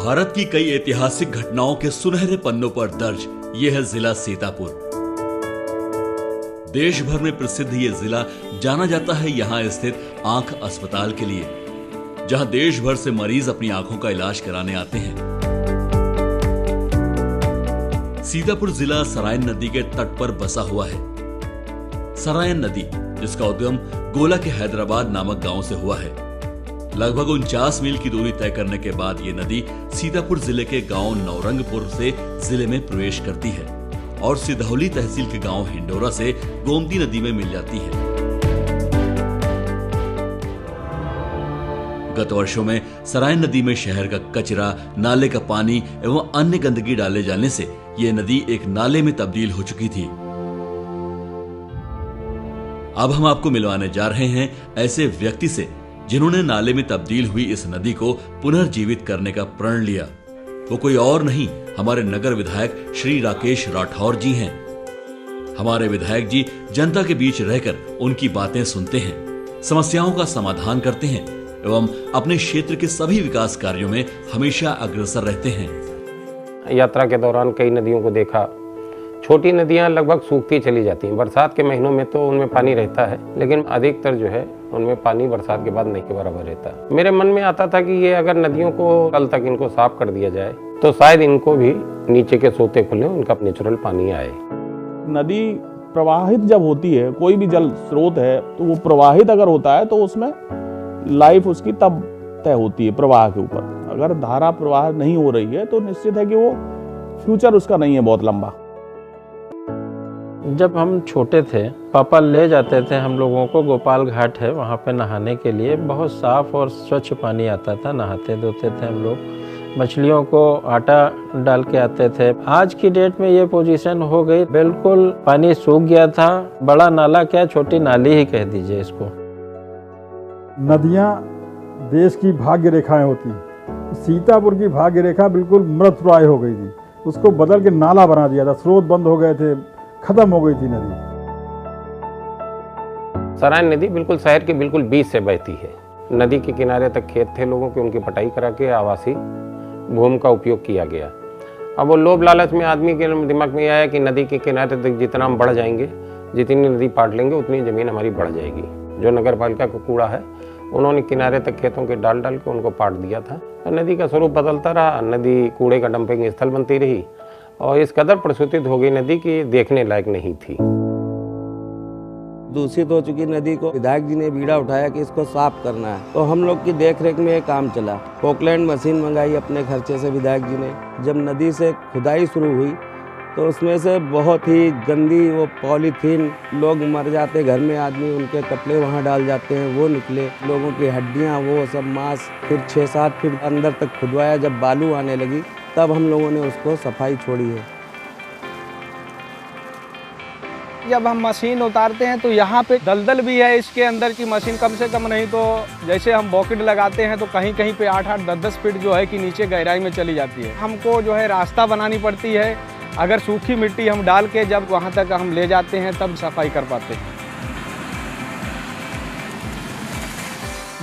भारत की कई ऐतिहासिक घटनाओं के सुनहरे पन्नों पर दर्ज ये है जिला सीतापुर। देश भर में प्रसिद्ध ये जिला जाना जाता है यहाँ स्थित आंख अस्पताल के लिए, जहां देश भर से मरीज अपनी आंखों का इलाज कराने आते हैं। सीतापुर जिला सरायन नदी के तट पर बसा हुआ है। सरायन नदी, जिसका उद्गम गोला के हैदराबाद नामक गांव से हुआ है, लगभग 49 मील की दूरी तय करने के बाद ये नदी सीतापुर जिले के गांव नौरंगपुर से जिले में प्रवेश करती है और सिधौली तहसील के गांव हिंडोरा से गोमती नदी में मिल जाती है। गत वर्षों में सरायन नदी में शहर का कचरा, नाले का पानी एवं अन्य गंदगी डाले जाने से ये नदी एक नाले में तब्दील हो चुकी थी। अब हम आपको मिलवाने जा रहे हैं ऐसे व्यक्ति से जिन्होंने नाले में तब्दील हुई इस नदी को पुनर्जीवित करने का प्रण लिया। वो कोई और नहीं, हमारे नगर विधायक श्री राकेश राठौर जी हैं। हमारे विधायक जी जनता के बीच रहकर उनकी बातें सुनते हैं, समस्याओं का समाधान करते हैं एवं अपने क्षेत्र के सभी विकास कार्यों में हमेशा अग्रसर रहते हैं। यात्रा के दौरान कई नदियों को देखा। छोटी नदियां लगभग सूखती चली जाती हैं। बरसात के महीनों में तो उनमें पानी रहता है, लेकिन अधिकतर जो है उनमें पानी बरसात के बाद नहीं के बराबर रहता है। मेरे मन में आता था कि ये अगर नदियों को कल तक इनको साफ कर दिया जाए तो शायद इनको भी नीचे के सोते खुले, उनका नेचुरल पानी आए। नदी प्रवाहित जब होती है, कोई भी जल स्रोत है, तो वो प्रवाहित अगर होता है तो उसमें लाइफ उसकी तब तय होती है प्रवाह के ऊपर। अगर धारा प्रवाह नहीं हो रही है तो निश्चित है कि वो फ्यूचर उसका नहीं है बहुत लंबा। जब हम छोटे थे, पापा ले जाते थे हम लोगों को, गोपाल घाट है वहाँ पे नहाने के लिए। बहुत साफ और स्वच्छ पानी आता था, नहाते धोते थे हम लोग। मछलियों को आटा डाल के आते थे। आज की डेट में ये पोजीशन हो गई, बिल्कुल पानी सूख गया था। बड़ा नाला क्या, छोटी नाली ही कह दीजिए इसको। नदियाँ देश की भाग्य रेखाएं होती हैं। सीतापुर की भाग्य रेखा बिल्कुल मृतप्राय हो गई थी, उसको बदल के नाला बना दिया था। स्रोत बंद हो गए थे, खत्म हो गई थी नदी। सरायन नदी बिल्कुल शहर के बिल्कुल बीच से बहती है। नदी के किनारे तक खेत थे लोगों के, उनकी पटाई करा के आवासीय भूमि का उपयोग किया गया। अब वो लोभ लालच में आदमी के दिमाग में आया कि नदी के किनारे तक जितना हम बढ़ जाएंगे, जितनी नदी पाट लेंगे उतनी जमीन हमारी बढ़ जाएगी। जो नगर पालिका का कूड़ा है, उन्होंने किनारे तक खेतों के डाल डाल के उनको पाट दिया था। तो नदी का स्वरूप बदलता रहा, नदी कूड़े का डंपिंग स्थल बनती रही और इस कदर प्रसूतित हो गई नदी की देखने लायक नहीं थी। दूषित हो चुकी नदी को विधायक जी ने बीड़ा उठाया कि इसको साफ करना है, तो हम लोग की देखरेख में ये काम चला। पोकलैंड मशीन मंगाई अपने खर्चे से विधायक जी ने। जब नदी से खुदाई शुरू हुई तो उसमें से बहुत ही गंदी वो पॉलीथीन, लोग मर जाते घर में आदमी, उनके कपड़े वहाँ डाल जाते हैं, वो निकले। लोगों की हड्डियाँ, वो सब मांस। फिर 6-7 फीट अंदर तक खुदवाया। जब बालू आने लगी तब हम लोगों ने उसको सफाई छोड़ी है। जब हम मशीन उतारते हैं तो यहाँ पे दलदल भी है इसके अंदर की मशीन, कम से कम नहीं तो जैसे हम बॉकेट लगाते हैं तो कहीं कहीं पे 8-8, 10-10 फीट जो है कि नीचे गहराई में चली जाती है। हमको जो है रास्ता बनानी पड़ती है। अगर सूखी मिट्टी हम डाल के जब वहाँ तक हम ले जाते हैं तब सफाई कर पाते हैं।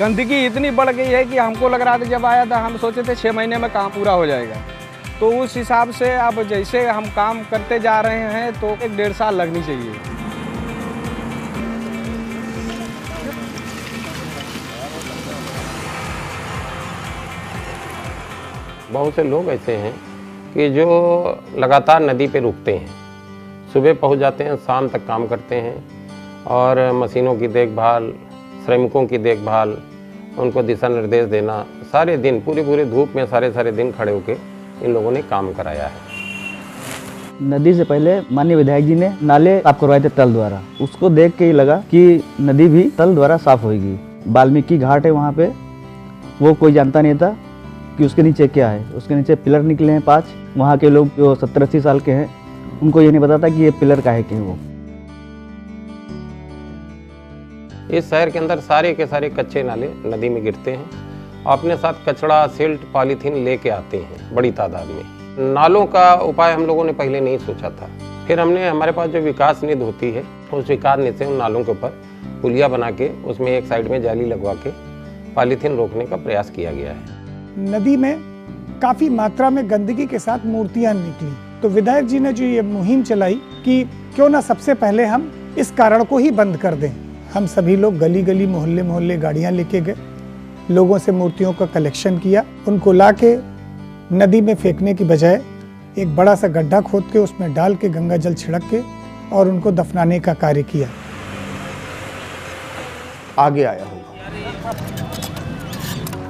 गंदगी इतनी बढ़ गई है कि हमको लग रहा था, जब आया था हम सोचे थे 6 महीने में काम पूरा हो जाएगा, तो उस हिसाब से अब जैसे हम काम करते जा रहे हैं तो 1-1.5 साल लगनी चाहिए। बहुत से लोग ऐसे हैं कि जो लगातार नदी पे रुकते हैं, सुबह पहुंच जाते हैं, शाम तक काम करते हैं और मशीनों की देखभाल, श्रमिकों की देखभाल, उनको दिशा निर्देश देना, सारे दिन पूरे धूप में सारे दिन खड़े होकर इन लोगों ने काम कराया है। नदी से पहले माननीय विधायक जी ने नाले साफ करवाए थे तल द्वारा। उसको देख के ही लगा कि नदी भी तल द्वारा साफ होगी। वाल्मीकि घाट है वहाँ पे, वो कोई जानता नहीं था कि उसके नीचे क्या है। उसके नीचे पिलर निकले हैं 5। वहाँ के लोग जो 70-80 साल के हैं, उनको ये नहीं पता था कि ये पिलर काहे के हैं। वो इस शहर के अंदर सारे के सारे कच्चे नाले नदी में गिरते हैं। अपने साथ कचड़ा, सिल्ट, पॉलीथीन लेके आते हैं बड़ी तादाद में। नालों का उपाय हम लोगों ने पहले नहीं सोचा था। फिर हमने, हमारे पास जो विकास निधि होती है, उस विकास निधि से उन नालों के ऊपर पुलिया बना के उसमें एक साइड में जाली लगवा के पॉलीथीन रोकने का प्रयास किया गया है। नदी में काफ़ी मात्रा में गंदगी के साथ मूर्तियां निकली। तो विधायक जी ने जो ये मुहिम चलाई कि क्यों ना सबसे पहले हम इस कारण को ही बंद कर दें। हम सभी लोग गली गली मोहल्ले मोहल्ले गाड़ियां लेके गए, लोगों से मूर्तियों का कलेक्शन किया, उनको ला के नदी में फेंकने की बजाय एक बड़ा सा गड्ढा खोद के उसमें डाल के गंगा जल छिड़क के और उनको दफनाने का कार्य किया। आगे आया होगा।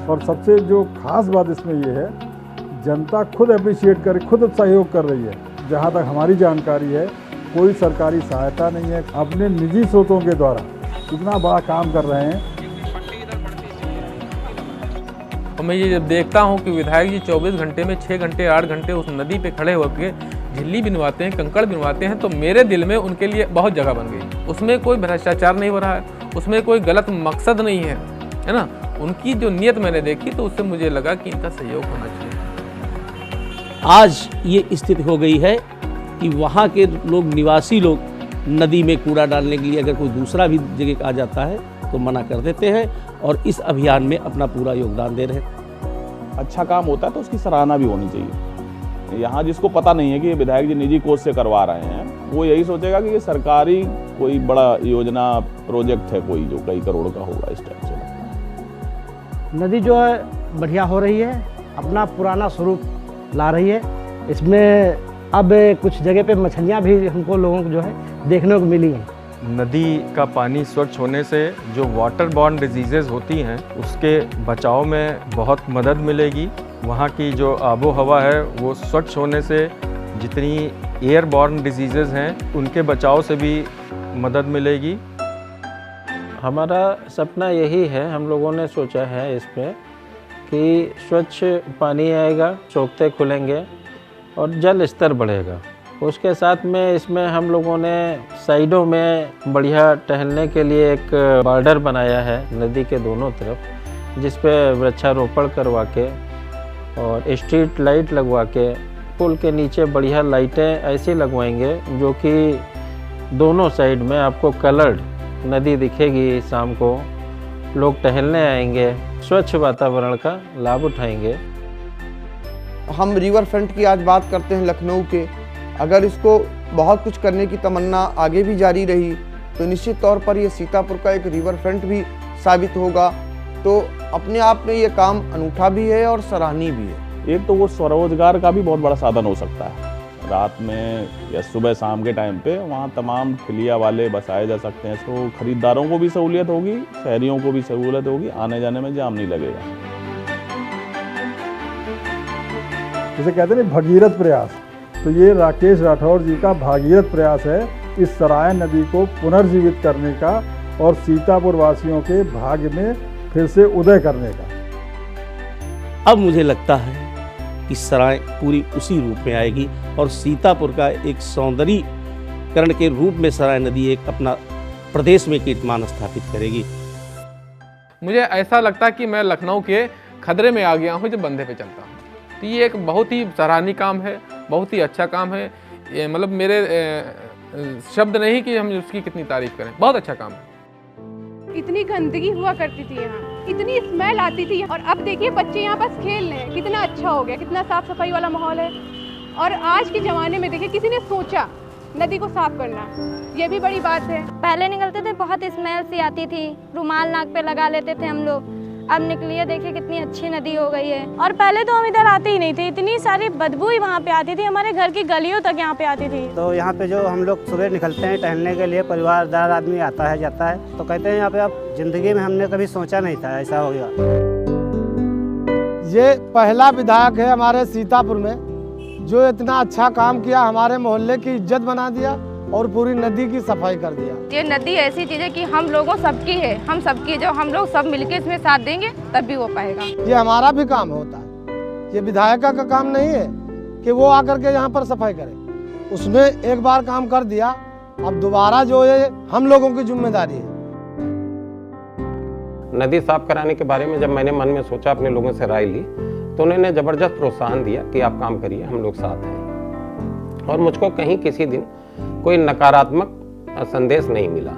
और सबसे जो खास बात इसमें ये है, जनता खुद अप्रिशिएट कर, खुद सहयोग कर रही है। जहाँ तक हमारी जानकारी है, कोई सरकारी सहायता नहीं है, अपने निजी स्रोतों के द्वारा इतना बड़ा काम कर रहे हैं। और मैं ये जब देखता हूँ कि विधायक जी 24 घंटे में 6 घंटे 8 घंटे उस नदी पे खड़े होकर झिल्ली बिनवाते हैं, कंकड़ बिनवाते हैं, तो मेरे दिल में उनके लिए बहुत जगह बन गई। उसमें कोई भ्रष्टाचार नहीं हो रहा है, उसमें कोई गलत मकसद नहीं है, है ना। उनकी जो नीयत मैंने देखी तो उससे मुझे लगा कि इनका सहयोग होना चाहिए। आज ये स्थिति हो गई है कि वहाँ के लोग, निवासी लोग, नदी में कूड़ा डालने के लिए अगर कोई दूसरा भी जगह आ जाता है तो मना कर देते हैं और इस अभियान में अपना पूरा योगदान दे रहे हैं। अच्छा काम होता है तो उसकी सराहना भी होनी चाहिए। यहाँ जिसको पता नहीं है कि ये विधायक जी निजी कोष से करवा रहे हैं, वो यही सोचेगा कि ये सरकारी कोई बड़ा योजना प्रोजेक्ट है कोई जो कई करोड़ का होगा। इस टाइप से नदी जो है बढ़िया हो रही है, अपना पुराना स्वरूप ला रही है। इसमें अब कुछ जगह पे मछलियाँ भी हमको लोगों को जो है देखने को मिली हैं। नदी का पानी स्वच्छ होने से जो वाटर बॉर्न डिजीज़ेज़ होती हैं उसके बचाव में बहुत मदद मिलेगी। वहाँ की जो आबो हवा है वो स्वच्छ होने से जितनी एयर बॉर्न डिजीज़ेज़ हैं उनके बचाव से भी मदद मिलेगी। हमारा सपना यही है, हम लोगों ने सोचा है इसमें कि स्वच्छ पानी आएगा, सोखते खुलेंगे और जल स्तर बढ़ेगा। उसके साथ में इसमें हम लोगों ने साइडों में बढ़िया टहलने के लिए एक बॉर्डर बनाया है नदी के दोनों तरफ, जिस पे वृक्षारोपण करवा के और स्ट्रीट लाइट लगवा के पुल के नीचे बढ़िया लाइटें ऐसी लगवाएंगे जो कि दोनों साइड में आपको कलर्ड नदी दिखेगी। शाम को लोग टहलने आएंगे, स्वच्छ वातावरण का लाभ उठाएंगे। हम रिवर फ्रंट की आज बात करते हैं लखनऊ के, अगर इसको बहुत कुछ करने की तमन्ना आगे भी जारी रही तो निश्चित तौर पर ये सीतापुर का एक रिवर फ्रंट भी साबित होगा। तो अपने आप में ये काम अनूठा भी है और सराहनीय भी है। एक तो वो स्वरोजगार का भी बहुत बड़ा साधन हो सकता है। रात में या सुबह शाम के टाइम पे वहाँ तमाम ठिलिया वाले बसाए जा सकते हैं, तो खरीदारों को भी सहूलियत होगी, शहरियों को भी सहूलियत होगी, आने जाने में जाम नहीं लगेगा। जिसे कहते हैं भगीरथ प्रयास, तो ये राकेश राठौर जी का भागीरथ प्रयास है इस सराय नदी को पुनर्जीवित करने का और सीतापुर वासियों के भाग्य में फिर से उदय करने का। अब मुझे लगता है कि सराय पूरी उसी रूप में आएगी और सीतापुर का एक सौंदर्यीकरण के रूप में सराय नदी एक अपना प्रदेश में कीर्तिमान स्थापित करेगी। मुझे ऐसा लगता है कि मैं लखनऊ के खदरे में आ गया हूँ जब बंधे पे चलता हूँ। तो ये एक बहुत ही सराहनीय काम है, बहुत ही अच्छा काम है। ये मतलब मेरे शब्द नहीं कि हम उसकी कितनी तारीफ करें, बहुत अच्छा काम है। इतनी गंदगी हुआ करती थी यहाँ, इतनी स्मेल आती थी, और अब देखिए बच्चे यहाँ बस खेल रहे हैं। कितना अच्छा हो गया, कितना साफ सफाई वाला माहौल है। और आज के ज़माने में देखिए किसी ने सोचा नदी को साफ करना, ये भी बड़ी बात है। पहले निकलते थे बहुत स्मेल सी आती थी, रुमाल नाक पे लगा लेते थे हम लोग। अब निकलिए देखिए कितनी अच्छी नदी हो गई है। और पहले तो हम इधर आते ही नहीं थे, इतनी सारी बदबू ही वहाँ पे आती थी, हमारे घर की गलियों तक यहाँ पे आती थी। तो यहाँ पे जो हम लोग सुबह निकलते हैं टहलने के लिए, परिवारदार आदमी आता है जाता है, तो कहते हैं यहाँ पे अब जिंदगी में हमने कभी सोचा नहीं था ऐसा हो गया। ये पहला विधायक है हमारे सीतापुर में जो इतना अच्छा काम किया, हमारे मोहल्ले की इज्जत बना दिया और पूरी नदी की सफाई कर दिया। ये नदी ऐसी चीज़ है कि हम लोगों सबकी है, हम सबकी, जो हम लोग सब मिलके इसमें साथ देंगे तब भी हो पाएगा। ये हमारा भी काम होता है, ये विधायक का काम नहीं है कि वो आकर के यहाँ पर सफाई करे। उसने एक बार काम कर दिया, अब दोबारा जो है हम लोगों की जिम्मेदारी है। नदी साफ कराने के बारे में जब मैंने मन में सोचा, अपने लोगों से राय ली, तो उन्होंने जबरदस्त प्रोत्साहन दिया कि आप काम करिए, हम लोग साथ हैं। और मुझको कहीं किसी दिन कोई नकारात्मक संदेश नहीं मिला।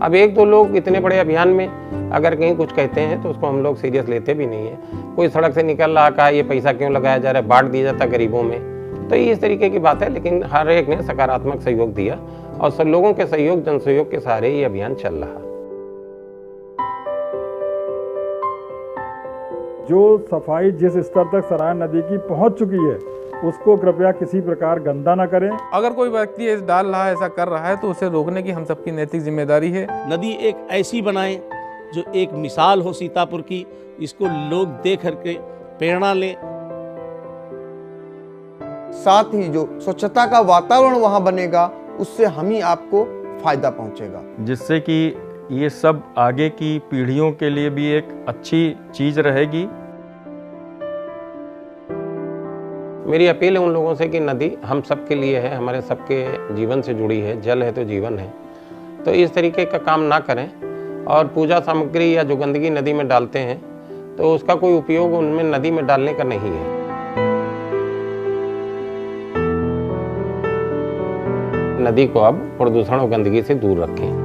अब एक दो लोग इतने बड़े अभियान में अगर कहीं कुछ कहते हैं तो उसको हम लोग सीरियस लेते भी नहीं है। कोई सड़क से निकल रहा, कहा ये पैसा क्यों लगाया जा रहा है, बांट दिया जाता गरीबों में, तो ये इस तरीके की बात है। लेकिन हर एक ने सकारात्मक सहयोग दिया और सब लोगों के सहयोग, जन सहयोग के सहारे ये अभियान चल रहा। जो सफाई जिस स्तर तक सराय नदी की पहुंच चुकी है उसको कृपया किसी प्रकार गंदा न करें। अगर कोई व्यक्ति डाल रहा है, ऐसा कर रहा है, तो उसे रोकने की हम सबकी नैतिक जिम्मेदारी है। नदी एक ऐसी बनाएं जो एक मिसाल हो सीतापुर की, इसको लोग देख करके प्रेरणा लें। साथ ही जो स्वच्छता का वातावरण वहाँ बनेगा उससे हम ही आपको फायदा पहुँचेगा, जिससे कि ये सब आगे की पीढ़ियों के लिए भी एक अच्छी चीज़ रहेगी। मेरी अपील है उन लोगों से कि नदी हम सब के लिए है, हमारे सबके जीवन से जुड़ी है, जल है तो जीवन है, तो इस तरीके का काम ना करें। और पूजा सामग्री या जो गंदगी नदी में डालते हैं तो उसका कोई उपयोग उनमें नदी में डालने का नहीं है। नदी को अब प्रदूषण और गंदगी से दूर रखें।